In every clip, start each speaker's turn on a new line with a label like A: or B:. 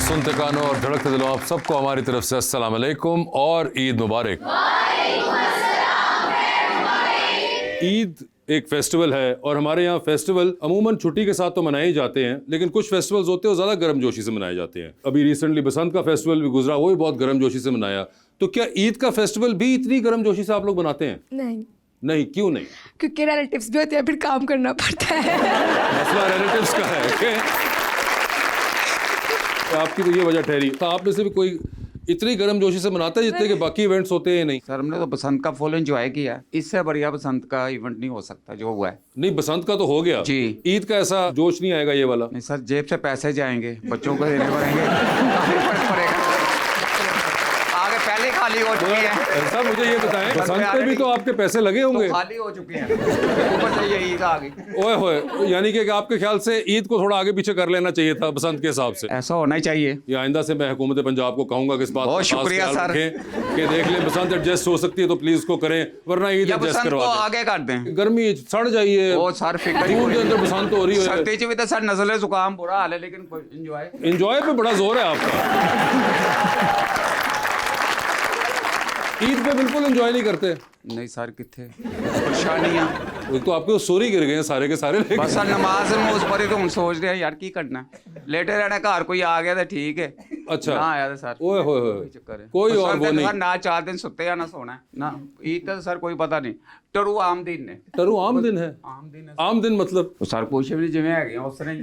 A: सुनते कानों और धड़कते दिलों आप सबको हमारी तरफ से अस्सलाम वालेकुम और ईद मुबारक। ईद एक फेस्टिवल है और हमारे यहाँ फेस्टिवल अमूमन छुट्टी के साथ तो मनाए ही जाते हैं, लेकिन कुछ फेस्टिवल्स होते हैं वो ज़्यादा गर्मजोशी से मनाए जाते हैं। अभी रिसेंटली बसंत का फेस्टिवल भी गुजरा, वो भी बहुत गर्मजोशी से मनाया। तो क्या ईद का फेस्टिवल भी इतनी गर्मजोशी से आप लोग मनाते हैं? नहीं, क्यों नहीं?
B: क्योंकि रिलेटिव्स भी होते हैं, फिर काम करना पड़ता है।
A: मसला रिलेटिव्स का है। तो आपकी तो ये वजह ठहरी। तो आप में से भी कोई इतनी गर्मजोशी से मनाता है जितने के बाकी इवेंट्स होते हैं? नहीं
C: सर, हमने तो बसंत का फुल एंजॉय किया। इससे बढ़िया बसंत का इवेंट नहीं हो सकता जो हुआ है।
A: नहीं, बसंत का तो हो गया
C: जी।
A: ईद का ऐसा जोश नहीं आएगा ये वाला?
C: नहीं सर, जेब से पैसे जाएंगे, बच्चों को देने पड़ेंगे, काफी फर्क पड़ेगा। आगे पहले खाली हो चुकी है।
A: ऐसा मुझे ये बताएं, बसंत पे भी तो आपके पैसे लगे होंगे?
C: तो खाली हो चुकी हैं, ऊपर से ये ईद आ गई।
A: ओए होए, यानी कि आपके ख्याल से ईद को थोड़ा आगे पीछे कर लेना चाहिए था बसंत के हिसाब से?
C: ऐसा होना ही चाहिए।
A: ये आइंदा से मैं हुकूमत पंजाब को कहूंगा कि इस बात
C: बहुत शुक्रिया सर
A: कि देख लें बसंत एडजस्ट हो सकती है तो प्लीज को करें, वरना ईद एडजस्ट करवा दें।
C: आगे कर दें,
A: गर्मी सड़ जाइए।
C: वो सर फिक्र
A: जून के अंदर बसंत हो रही है।
C: सर्दी च भी तो सर नजले जुकाम बुरा हाल है, लेकिन
A: एंजॉय पे बड़ा जोर है आपका। ईद पे बिल्कुल एंजॉय नहीं करते?
C: नहीं सर, कितने परेशानियां।
A: वो तो आपके सोरी गिर गए सारे के सारे।
C: बस सर नमाज उस पर ही तो हम सोच रहे हैं यार की करना है। लेटे रहना, घर कोई आ गया तो ठीक है।
A: अच्छा,
C: ना आया था सर।
A: ओए होए होए,
C: चक्कर है
A: कोई और वो नहीं।
C: ना 4 दिन सुते या ना सोना है ना। ईद तो सर कोई पता नहीं। टरू आम दिन है।
A: टरू आम दिन है?
C: आम दिन है।
A: आम दिन मतलब?
C: तो सर कुछ भी जिम्मे है उस तरह ही।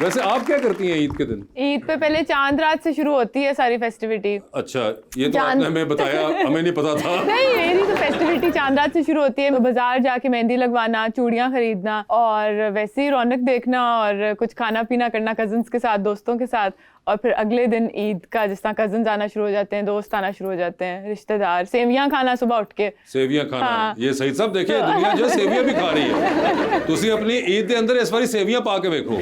A: वैसे आप क्या करती हैं ईद के दिन?
D: ईद पे पहले चांद रात से शुरू होती है सारी फेस्टिविटी।
A: अच्छा, ये तो आपने हमें बताया, हमें नहीं पता था।
D: नहीं, मेरी तो फेस्टिविटी चांद रात से शुरू होती है। बाजार जाके मेहंदी लगवाना, चूड़ियां खरीदना और वैसे ही रौनक देखना और कुछ खाना पीना करना कजन्स के साथ, दोस्तों के साथ। और फिर अगले दिन ईद का जिस तरह कजन्स आना शुरू हो जाते हैं, दोस्त आना शुरू हो जाते हैं, रिश्तेदार। सेवियां खाना सुबह उठ के।
A: सेवियां खाना,
D: हाँ।
A: ये सही सब देखे दुनिया जो सेवियां भी खा रही है। तुसी अपनी ईद के अंदर इस बारी सेवियां पा के देखो।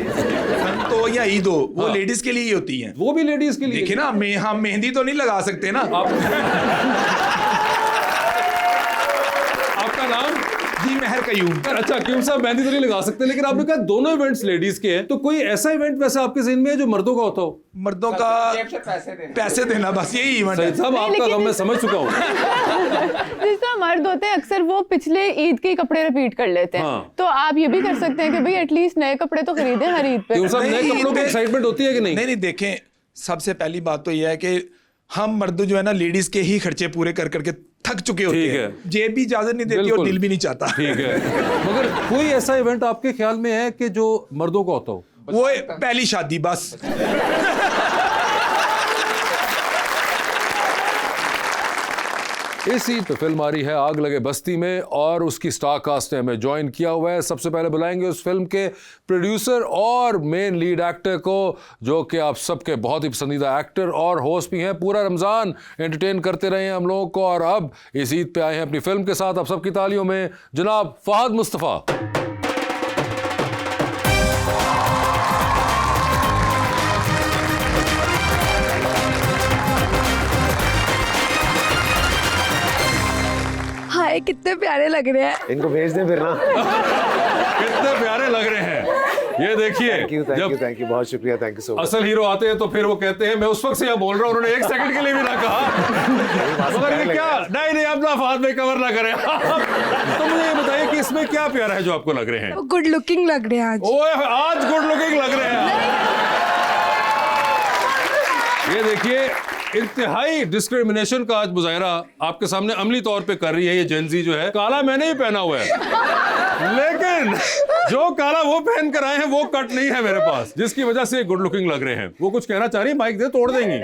E: तो या ईद हो, वो
A: हाँ।
E: लेडीज के लिए ही होती हैं।
A: वो भी लेडीज के लिए?
E: देखिए ना, हम मेहंदी तो नहीं लगा सकते ना।
A: आपका नाम?
E: जी महर कयूम।
A: अच्छा, क्यों साहब मेहंदी तो नहीं लगा सकते, लेकिन आपने कहा दोनों इवेंट्स लेडीज के हैं, तो कोई ऐसा इवेंट वैसे आपके ज़हन में है जो मर्दों का होता हो?
E: मर्दों का पैसे देना, बस यही इवेंट है।
A: साहब आपका गम मैं समझ चुका हूँ।
D: जिस तरह मर्द होते हैं अक्सर वो पिछले ईद के कपड़े रिपीट कर लेते हैं।
A: हाँ।
D: तो आप ये भी कर सकते हैं कि भाई एटलीस्ट नए कपड़े तो खरीदें हर ईद पे।
A: क्यों साहब, नए
E: नहीं,
A: कपड़ों की एक्साइटमेंट होती है कि नहीं?
E: नहीं, देखें, सबसे पहली बात तो यह है कि हम मर्द जो है ना, लेडीज के ही खर्चे पूरे कर करके थक चुके होते हैं। जेब भी इजाजत नहीं देती और दिल भी नहीं चाहता।
A: ठीक है, मगर कोई ऐसा इवेंट आपके ख्याल में है कि जो मर्दों का होता हो?
E: वो पहली शादी बस।
A: इस ईद पे फिल्म आ रही है आग लगे बस्ती में और उसकी स्टार कास्ट ने हमें ज्वाइन किया हुआ है। सबसे पहले बुलाएंगे उस फिल्म के प्रोड्यूसर और मेन लीड एक्टर को, जो कि आप सबके बहुत ही पसंदीदा एक्टर और होस्ट भी हैं। पूरा रमज़ान एंटरटेन करते रहे हैं हम लोगों को और अब इस ईद पे आए हैं अपनी फिल्म के साथ। आप सबकी तालियों में जनाब फहद मुस्तफ़ा।
B: हाय, कितने प्यारे लग रहे हैं।
F: इनको भेज दें फिर ना।
A: कितने प्यारे लग रहे हैं, ये देखिए।
F: थैंक यू, बहुत शुक्रिया, थैंक यू सो मच।
A: असल हीरो आते हैं तो फिर वो कहते हैं, मैं उस वक्त से यहाँ बोल रहा हूँ, उन्होंने 1 सेकंड के लिए भी ना कहा। मगर ये क्या, नहीं अपना फाद में कवर ना करें। तो मुझे ये बताइए कि इसमें क्या प्यारा है जो आपको लग रहे हैं?
B: वो गुड लुकिंग लग रहे हैं आज।
A: ओए, आज गुड लुकिंग लग रहे हैं। ये देखिए, इंतहाई डिस्क्रिमिनेशन का आज मुजाहरा आपके सामने अमली तौर पे कर रही है ये जेनजी जो है। काला मैंने ही पहना हुआ है, लेकिन जो काला वो पहन कर आए हैं वो कट नहीं है मेरे पास, जिसकी वजह से गुड लुकिंग लग रहे हैं। वो कुछ कहना चाह रही है, माइक दे तोड़ देंगी।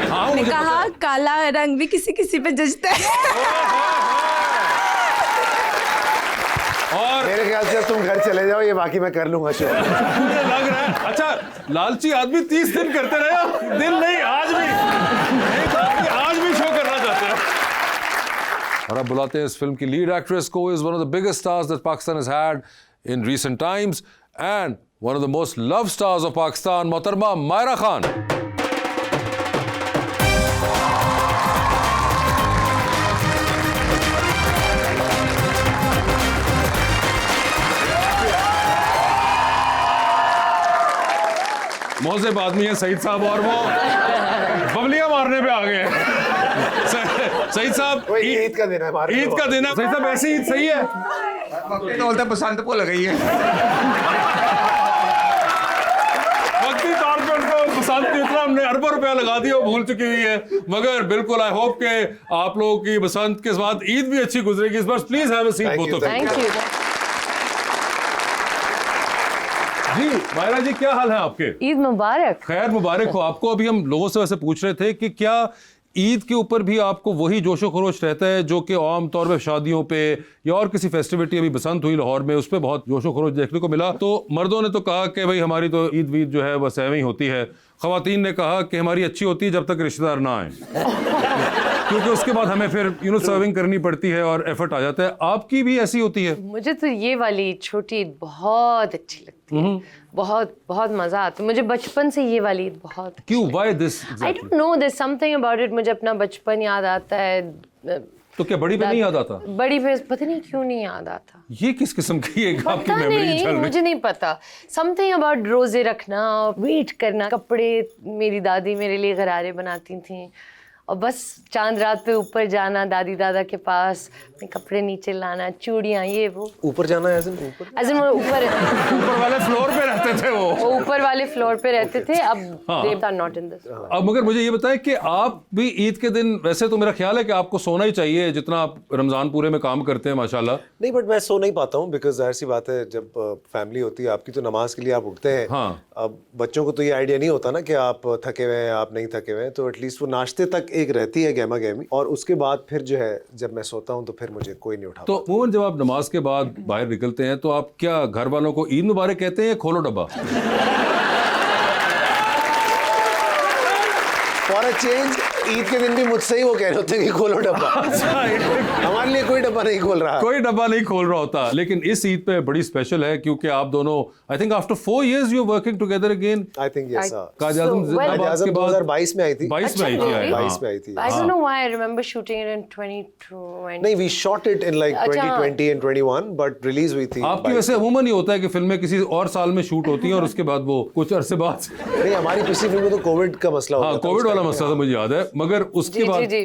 A: हाँ,
B: मैंने कहा काला रंग भी किसी किसी पे जचता है।
A: और
F: मेरे ख्याल से तुम घर चले जाओ, ये बाकी मैं कर लूंगा शो।
A: मुझे लग रहा है, अच्छा लालची आदमी 30 दिन करते रहे, दिन नहीं आज भी, एक आदमी आज भी शो करना चाहते हैं। और अब बुलाते हैं इस फिल्म की लीड एक्ट्रेस को, is one of the biggest stars that Pakistan has had in recent times and one of the most love stars of Pakistan, मोहतरमा मायरा खान। मौजेब आदमी है सईद साहब और वो बबलियां मारने पे आ गए हैं। सईद साहब
F: ईद का दिन है हमारे
A: ईद का दिन है सईद साहब, ऐसी ईद सही है?
C: बोलते बसंत भूल गई है।
A: वक्ती तौर पे उनको पसंद इतना हमने अरबों रुपया लगा दिया, वो भूल चुकी हुई है। मगर बिल्कुल आई होप के आप लोगों की बसंत के बाद ईद भी अच्छी गुजरेगी इस बार। Please have a seat both of you.
B: Thank you.
A: जी मायरा जी, क्या हाल है आपके?
B: ईद मुबारक।
A: खैर मुबारक हो आपको। अभी हम लोगों से वैसे पूछ रहे थे कि क्या ईद के ऊपर भी आपको वही जोशो खरोश रहता है जो कि आम तौर पे शादियों पे या और किसी फेस्टिविटी, अभी बसंत हुई लाहौर में, उस पर बहुत जोशो खरोश देखने को मिला। तो मर्दों ने तो कहा कि भाई हमारी तो ईद वीद जो है बस ऐਵੇਂ ही होती है, ख्वातीन ने कहा कि हमारी अच्छी होती है जब तक रिश्तेदार ना आए क्योंकि उसके बाद हमें फिर सर्विंग करनी पड़ती है और एफर्ट आ जाता है। आपकी भी ऐसी होती है?
G: मुझे तो ये वाली छोटी ईद बहुत अच्छी लगती है, बहुत बहुत मजा आता है मुझे बचपन से। ये वाली ईद बहुत
A: क्यों? Why this?
G: I don't know, there something about it. मुझे अपना बचपन याद आता है।
A: तो क्या बड़ी पे नहीं याद आता?
G: बड़ी पे पता नहीं क्यों नहीं याद आता।
A: ये किस किस्म की एक आपकी
G: पता
A: मेमोरी
G: नहीं,
A: चल रही?
G: मुझे नहीं पता। समथिंग अबाउट रोजे रखना, वेट करना, कपड़े मेरी दादी मेरे लिए गरारे बनाती थी और बस चांद रात पे ऊपर जाना दादी दादा के पास, अपने कपड़े नीचे लाना, चूड़ियाँ, ये वो।
F: ऊपर जाना है ऊपर?
A: ऊपर वाले फ्लोर पे रहते थे वो
G: ऊपर वाले फ्लोर पे रहते थे। अब they are not in this।
A: अब मगर मुझे ये बताएं कि आप भी ईद के दिन, वैसे तो मेरा ख्याल है कि आपको सोना ही चाहिए जितना आप रमजान पूरे में काम करते हैं माशाल्लाह।
F: नहीं, बट मैं सो नहीं पाता हूँ बिकॉज जाहिर सी बात है जब फैमिली होती है आपकी तो नमाज के लिए आप उठते हैं।
A: हाँ।
F: अब बच्चों को तो ये आइडिया नहीं होता ना कि आप थके हुए हैं, आप नहीं थके हुए हैं, तो एटलीस्ट वो नाश्ते तक एक रहती है गहमा गहमी, और उसके बाद फिर जो है जब मैं सोता हूँ तो फिर मुझे कोई नहीं उठा।
A: तो अमूमन जब आप नमाज के बाद बाहर निकलते हैं तो आप क्या घर वालों को ईद मुबारक कहते हैं या खोलो डब्बा?
F: फॉर अ चेंज ईद के दिन भी मुझसे ही वो कह रहे होते हैं कि खोलो डब्बा। हमारे लिए कोई डब्बा नहीं खोल रहा,
A: कोई डब्बा नहीं खोल रहा होता। लेकिन इस ईद पे बड़ी स्पेशल है क्योंकि आप दोनों, I think after 4 years you are working together again.
F: I think yes.
A: काज आज़म जिंदाबाद के बाद
F: 2022 में आई थी।
A: 22 में आई थी।
F: 22 में आई थी।
G: I don't know why I remember shooting it in 2020।
F: नहीं, we shot it in like 2020 and 21 but release हुई थी।
A: आपकी वैसे अमूमन ही होता है कि फिल्में किसी और साल में शूट होती हैं और उसके बाद वो कुछ अरसे बाद।
F: नहीं, हमारी पिछली फिल्म में तो कोविड का मसला होता
A: हाँ, कोविड वाला मसला तो मुझे याद है, मगर उसके बाद
G: जी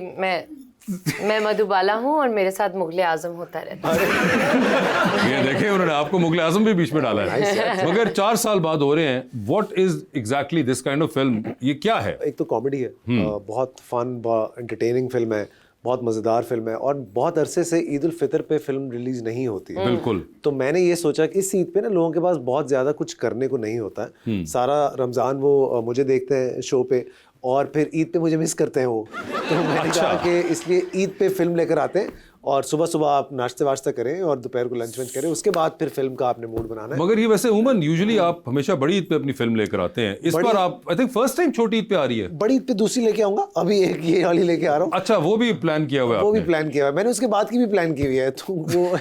G: मैं मधुबाला हूँ और मेरे साथ मुगले आजम होता रहता है।
A: ये देखें उन्होंने आपको मुगले आजम भी बीच में डाला है। मगर 4 साल बाद हो रहे हैं। What is exactly this kind of film? ये क्या है?
F: एक तो कॉमेडी है, बहुत फन, बहुत एंटरटेनिंग फिल्म है, बहुत मज़ेदार फिल्म है, और बहुत अरसे से ईद उल फितर पे फिल्म रिलीज नहीं होती है।
A: बिल्कुल।
F: तो मैंने ये सोचा कि इस ईद पे ना लोगों के पास बहुत ज़्यादा कुछ करने को नहीं होता है। सारा रमज़ान वो मुझे देखते हैं शो पे और फिर ईद पे मुझे मिस करते हैं वो। तो मैंने कहा कि इसलिए ईद पे फिल्म लेकर आते हैं और सुबह सुबह आप नाश्ते वाश्ता करें और दोपहर को लंच वंच करें, उसके बाद फिर फिल्म का आपने मूड बनाना है।
A: मगर ये वैसे उमन यूजुअली आप हमेशा बड़ी ईद पे अपनी फिल्म लेकर आते हैं। इस बार आप आई थिंक फर्स्ट टाइम छोटी ईद पे आ रही है।
F: बड़ी ईद पे दूसरी लेके आऊंगा, अभी एक ये वाली लेके आ रहा हूँ।
A: अच्छा, वो भी प्लान किया हुआ है?
F: वो भी
A: आपने?
F: प्लान किया हुआ है मैंने, उसके बाद की भी प्लान की हुई है, तो वो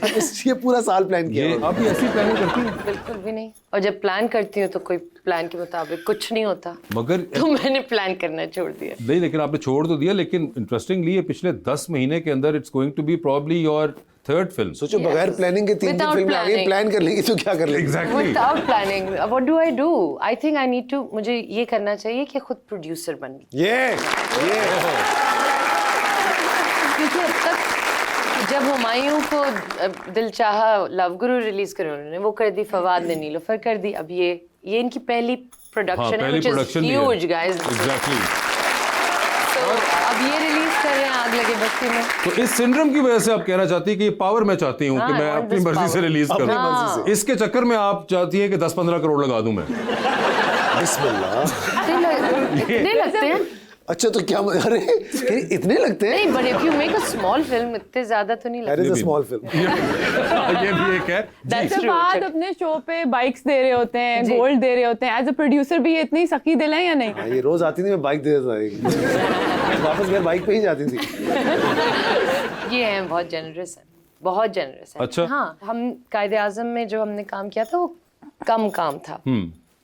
F: ये पूरा साल प्लान किया हुआ है।
A: आप भी ऐसी प्लानिंग करती हैं?
G: बिल्कुल भी नहीं। और जब प्लान करती हूँ तो कोई प्लान के मुताबिक कुछ नहीं होता,
A: मगर
G: तो मैंने प्लान करना छोड़ दिया।
A: नहीं, लेकिन आपने छोड़ तो दिया। लेकिन इंटरेस्टिंगली ये पिछले 10 महीने के अंदर it's going to be probably your 3rd film.
F: सोचो बगैर प्लानिंग के 3
G: Without
F: फिल्में आ गई,
G: planning।
F: प्लान कर लेंगे तो क्या कर लेंगे।
A: Exactly.
G: Without planning, what do I do? I think I need to, मुझे ये करना चाहिए कि खुद प्रोड्यूसर बन।
F: ये
G: क्योंकि अब तक जब हुमायूं को दिल चाहा लव गुरु रिलीज करे उन्होंने, वो कर दी, फवाद ने नीलोफर कर दी, अब ये इनकी पहली प्रोडक्शन है, which is huge guys।
A: Exactly.
G: तो अब ये रिलीज कर रहे हैं आग लगे बस्ती में।
A: तो इस सिंड्रोम की वजह से आप कहना चाहती है कि पावर मैं चाहती हूँ कि
G: हाँ,
A: मैं
G: I want
A: अपनी
G: this
A: मर्जी से
G: power।
A: रिलीज
F: अपनी
A: करूँ।
F: मर्जी से।
A: इसके चक्कर में आप चाहती है कि 10-15 करोड़ लगा दूं मैं।
F: बिस्मिल्लाह।
G: इतने लगते हैं?
F: अच्छा, तो क्या अरे इतने लगते हैं?
G: नहीं, but if you make a small film, इतने ज्यादा तो नहीं
F: That
G: लगते।
F: is a small film।
A: ये भी एक है।
G: That's true।
D: बाद अपने शो पे बाइक्स दे रहे होते हैं, गोल्ड दे रहे होते हैं। एज अ प्रोड्यूसर भी ये इतनी सकी दिल है या नहीं?
F: हाँ, ये रोज आती थी, मैं बाइक दे देता था, वापस घर बाइक पे ही जाती थी।
G: ये हैं बहुत जेनरस है, बहुत जेनरस है।
A: अच्छा।
G: हाँ, हम कायदे आजम में जो हमने काम किया था वो कम काम था।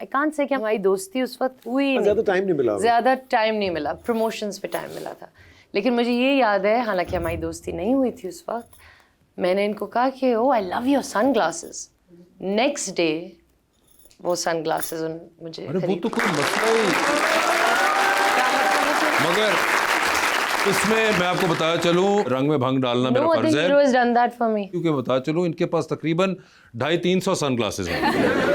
G: आई कांट से कि हमारी दोस्ती उस वक्त हुई नहीं,
F: ज्यादा टाइम नहीं मिला।
G: ज्यादा टाइम नहीं मिला, प्रमोशंस पे टाइम मिला था। लेकिन मुझे ये याद है, हालांकि हमारी दोस्ती नहीं हुई थी उस वक्त, मैंने इनको कहा कि oh I love your sunglasses. Next day वो सनग्लासेस मुझे
A: अरे वो
G: खरीद-
A: तो कोई मसला ही, मगर इसमें मैं आपको बताया चलूं, रंग में भंग डालना मेरा
G: No, I
A: फर्ज
G: think hero
A: है,
G: has done that for me.
A: क्योंकि बता चलूं इनके पास तकरीबन 250-300 सनग्लासेस हैं।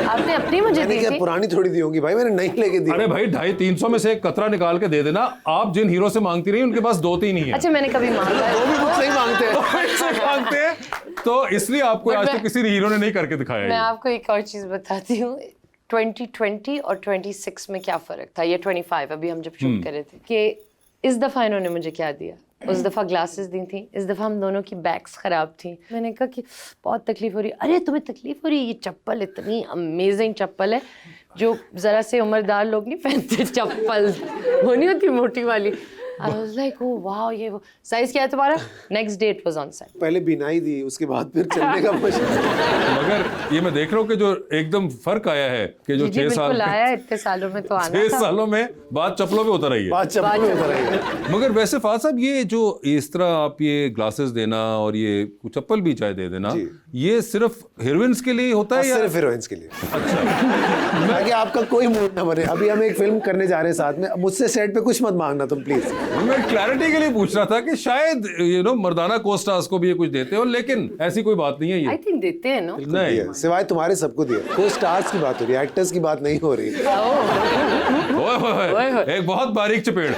G: आपने अपनी मुझे
F: मैंने
G: दी
F: क्या
G: थी।
F: पुरानी थोड़ी दी होंगी भाई, मैंने नई लेके दी।
A: अरे भाई 250-300 में से एक कतरा निकाल के दे देना। आप जिन हीरो से मांगती रही उनके पास 2-3 ही है।
G: अच्छा मैंने कभी मांगा है।
F: वो भी मुझसे ही मांगते हैं।
A: इससे मांगते हैं, तो इसलिए आपको
G: But
A: आज तक
G: मैं-
A: किसी हीरो ने नहीं करके दिखाया
G: मैं
A: ये।
G: आपको एक और चीज बताती हूँ 2020 और 26 में क्या फर्क था, ये 25 अभी हम जब शूट कर रहे थे, कि इस दफा इन्होंने मुझे क्या दिया। उस दफा ग्लासेस दी थी, इस दफा हम दोनों की बैग्स खराब थी। मैंने कहा कि बहुत तकलीफ हो रही है। अरे तुम्हें तकलीफ हो रही है, ये चप्पल इतनी अमेजिंग चप्पल है जो जरा से उम्रदार लोग नहीं पहनते चप्पल, वो नहीं होती मोटी वाली। I was like, oh wow, ये वो साइज क्या है तुम्हारा? Next day it was on set.
F: पहले बिनाई दी, उसके बाद फिर चलने का मजा।
A: मगर ये मैं देख रहा हूँ कि जो एकदम फर्क आया है कि जो
G: जी
A: 6 साल
G: बिल्कुल आया, इतने सालों में तो आना
A: 6
G: था।
A: सालों में बात चप्पलों पे उतर आई है।
F: बात चप्पल में उतर आई है।
A: मगर वैसे फाद साहब, ये जो इस तरह आप ये ग्लासेस देना और ये चप्पल भी चाहे दे देना,
F: जी।
A: ये सिर्फ हीरोइंस के लिए होता है या
F: सिर्फ हीरोइंस के लिए। ताकि आपका कोई मूड ना बने। अभी हम एक फिल्म करने जा रहे हैं साथ में, मुझसे सेट पे कुछ मत मांगना तुम प्लीज।
A: मैं क्लैरिटी के लिए पूछ रहा था कि शायद मर्दाना को-स्टार्स को भी ये कुछ देते हो, लेकिन ऐसी कोई बात नहीं है
G: I
A: ये।
G: think देते हैं ना।
A: नहीं,
F: दिया। सिवाय तुम्हारे सबको दिया। कोई स्टार्स की बात हो रही है, एक्टर्स की बात नहीं हो रही।
A: ओए होए, एक बहुत बारीक चपेड़।